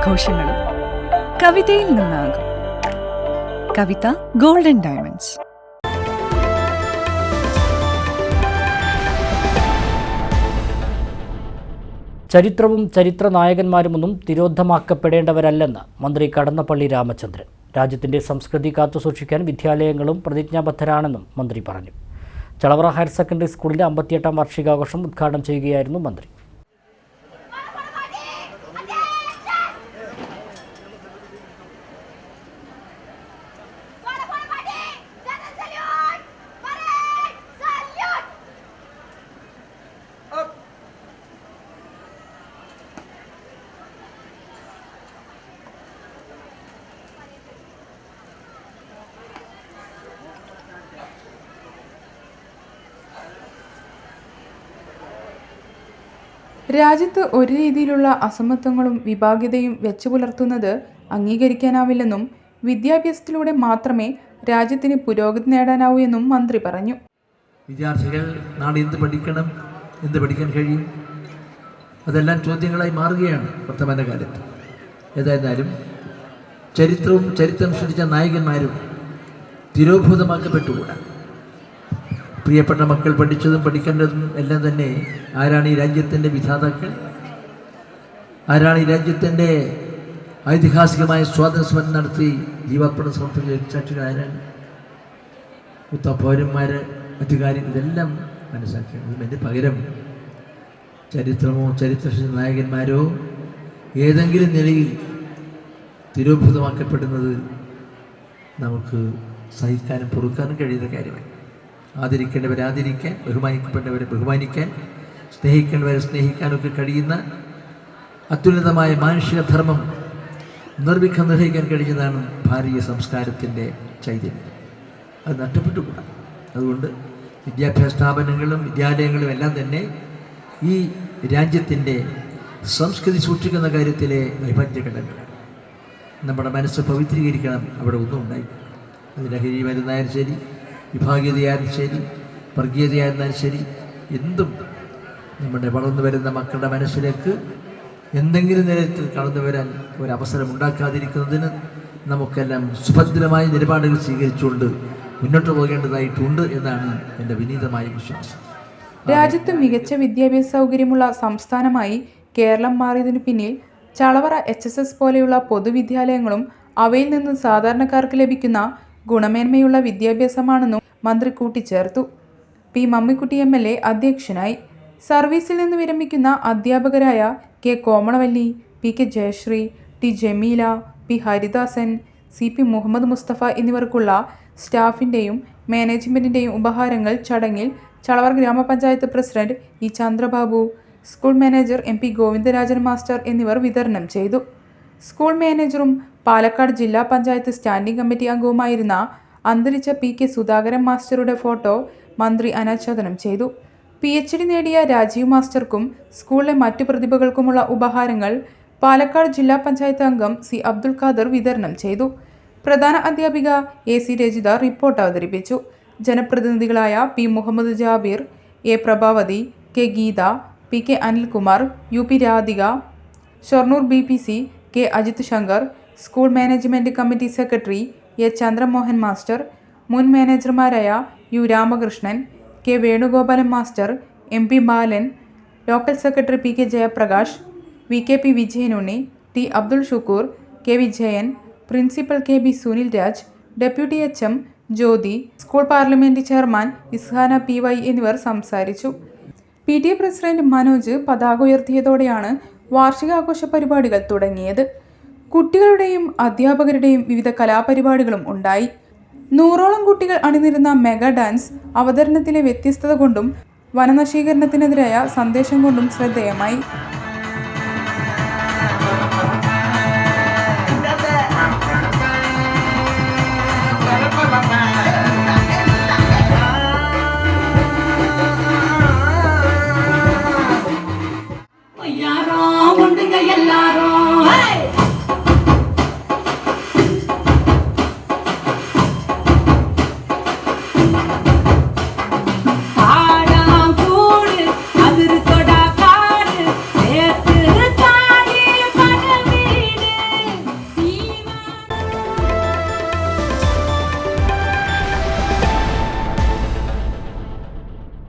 ആഘോഷങ്ങളും കവിതയിൽ നിന്നാകും. കവിത golden diamonds. ചരിത്രവും ചരിത്ര നായകന്മാരുമൊന്നും തിരോധമാക്കപ്പെടേണ്ടവരല്ലെന്ന് മന്ത്രി കടന്നപ്പള്ളി രാമചന്ദ്രൻ. രാജ്യത്തിൻ്റെ സംസ്കൃതി കാത്തുസൂക്ഷിക്കാൻ വിദ്യാലയങ്ങളും പ്രതിജ്ഞാബദ്ധരാണെന്നും മന്ത്രി പറഞ്ഞു. ചളവറ ഹയർ സെക്കൻഡറി സ്കൂളിൻ്റെ 58ാം വാർഷികാഘോഷം ഉദ്ഘാടനം ചെയ്യുകയായിരുന്നു മന്ത്രി. രാജ്യത്ത് ഒരു രീതിയിലുള്ള അസമത്വങ്ങളും വിഭാഗീയതയും വെച്ചു പുലർത്തുന്നത് അംഗീകരിക്കാനാവില്ലെന്നും വിദ്യാഭ്യാസത്തിലൂടെ മാത്രമേ രാജ്യത്തിന് പുരോഗതി നേടാനാവൂ എന്നും മന്ത്രി പറഞ്ഞു. വിദ്യാർത്ഥികൾ നാളെ എന്ത് പഠിക്കണം, എന്ത് പഠിക്കാൻ കഴിയും, അതെല്ലാം ചോദ്യങ്ങളായി മാറുകയാണ് വർത്തമാനകാലത്ത്. ഏതായിരുന്നാലും ചരിത്രവും ചരിത്രം സൃഷ്ടിച്ച നായകന്മാരും തിരോഭൂതമാക്കപ്പെട്ടുകൂടാ. പ്രിയപ്പെട്ട മക്കൾ പഠിച്ചതും പഠിക്കേണ്ടതും എല്ലാം തന്നെ ആരാണ് ഈ രാജ്യത്തിൻ്റെ വിധാതാക്കൾ, ആരാണ് ഈ രാജ്യത്തിൻ്റെ ഐതിഹാസികമായ സ്വാതന്ത്ര്യം നടത്തി ജീവാർപ്പണ സമർപ്പിച്ച ആരാണ്? ഉത്തമ പൗരന്മാർ, അധികാരികൾ, ഇതെല്ലാം മനസ്സിലാക്കണം. അതിൻ്റെ പകരം ചരിത്രമോ ചരിത്ര നായകന്മാരോ ഏതെങ്കിലും നിലയിൽ തിരോഭൂതമാക്കപ്പെടുന്നത് നമുക്ക് സഹിക്കാനും പൊറുക്കാനും കഴിയുന്ന കാര്യമാണ്. ആദരിക്കേണ്ടവരെ ആദരിക്കാൻ, ബഹുമാനിക്കപ്പെട്ടവരെ ബഹുമാനിക്കാൻ, സ്നേഹിക്കേണ്ടവരെ സ്നേഹിക്കാനൊക്കെ കഴിയുന്ന അത്യുന്നതമായ മാനുഷിക ധർമ്മം നിർവിഘ്നം നിർവഹിക്കാൻ കഴിയുന്നതാണ് ഭാരതീയ സംസ്കാരത്തിൻ്റെ ചൈതന്യം. അത് നഷ്ടപ്പെട്ടുകൂടാ. അതുകൊണ്ട് വിദ്യാഭ്യാസ സ്ഥാപനങ്ങളും വിദ്യാലയങ്ങളും എല്ലാം തന്നെ ഈ രാജ്യത്തിൻ്റെ സംസ്കൃതി സൂക്ഷിക്കുന്ന കാര്യത്തിലെ അവിഭാജ്യ ഘടകങ്ങളാണ്. നമ്മുടെ മനസ്സ് പവിത്രീകരിക്കണം. അവിടെ ഒന്നും ഉണ്ടായി അത് ലഹരി മരുന്നായാലും ശരി, വിഭാഗീയതയായാലും ശരി, വർഗീയതയായിരുന്നാലും ശരി, എന്തും നമ്മുടെ വളർന്നു വരുന്ന മക്കളുടെ മനസ്സിലേക്ക് എന്തെങ്കിലും നിലത്തിൽ കടന്നു വരാൻ ഒരവസരം ഉണ്ടാക്കാതിരിക്കുന്നതിന് നമുക്കെല്ലാം സുഭദ്രമായ നിലപാടുകൾ സ്വീകരിച്ചുകൊണ്ട് മുന്നോട്ട് പോകേണ്ടതായിട്ടുണ്ട് എന്നാണ് എൻ്റെ വിനീതമായ വിശ്വാസം. രാജ്യത്ത് മികച്ച വിദ്യാഭ്യാസ സൗകര്യമുള്ള സംസ്ഥാനമായി കേരളം മാറിയതിനു പിന്നിൽ ചളവറ HSS പോലെയുള്ള പൊതുവിദ്യാലയങ്ങളും അവയിൽ നിന്ന് സാധാരണക്കാർക്ക് ലഭിക്കുന്ന ഗുണമേന്മയുള്ള വിദ്യാഭ്യാസമാണെന്നും മന്ത്രി കൂട്ടിച്ചേർത്തു. പി മമ്മിക്കുട്ടി MLA അധ്യക്ഷനായി. സർവീസിൽ നിന്ന് വിരമിക്കുന്ന അധ്യാപകരായ K Komalavalli, PK Jayasree, T Jameela, P Haridasan, CP Muhammad Musthafa എന്നിവർക്കുള്ള സ്റ്റാഫിൻ്റെയും മാനേജ്മെൻറ്റിൻ്റെയും ഉപഹാരങ്ങൾ ചടങ്ങിൽ Chalavar gramapanchayat president E Chandrababu, school manager MP Govindarajan master എന്നിവർ വിതരണം ചെയ്തു. സ്കൂൾ മാനേജറും പാലക്കാട് ജില്ലാ പഞ്ചായത്ത് സ്റ്റാൻഡിംഗ് കമ്മിറ്റി അംഗവുമായിരുന്ന അന്തരിച്ച PK സുധാകരൻ മാസ്റ്ററുടെ ഫോട്ടോ മന്ത്രി അനാച്ഛാദനം ചെയ്തു. PhD നേടിയ രാജീവ് മാസ്റ്റർക്കും സ്കൂളിലെ മറ്റു പ്രതിഭകൾക്കുമുള്ള ഉപഹാരങ്ങൾ പാലക്കാട് ജില്ലാ പഞ്ചായത്ത് അംഗം C അബ്ദുൽ ഖാദർ വിതരണം ചെയ്തു. പ്രധാന അധ്യാപിക AC രജിത റിപ്പോർട്ട് അവതരിപ്പിച്ചു. ജനപ്രതിനിധികളായ P Muhammad Jabir, A Prabhavathi, K Geetha, PK Anilkumar, UP Radhika, Shoranur BPC K Ajith Shankar, school management committee secretary A Chandramohan master, മുൻ മാനേജർമാരായ U Ramakrishnan, K Venugopalan master, MP Balan, local secretary PK Jayaprakash, VKP Vijayanunni, T Abdul Shukkur, K Vijayan, principal KB Sunil Raj, deputy HM Jyothi, school parliament chairman Ishana PY എന്നിവർ സംസാരിച്ചു. PTA president Manoj പതാക ഉയർത്തിയതോടെയാണ് വാർഷികാഘോഷ പരിപാടികൾ തുടങ്ങിയത്. കുട്ടികളുടെയും അധ്യാപകരുടെയും വിവിധ കലാപരിപാടികളും ഉണ്ടായി. 100ഓളം കുട്ടികൾ അണിനിരുന്ന മെഗാ ഡാൻസ് അവതരണത്തിലെ വ്യത്യസ്തത കൊണ്ടും വനനശീകരണത്തിനെതിരായ സന്ദേശം കൊണ്ടും ശ്രദ്ധേയമായി. எல்லாரும்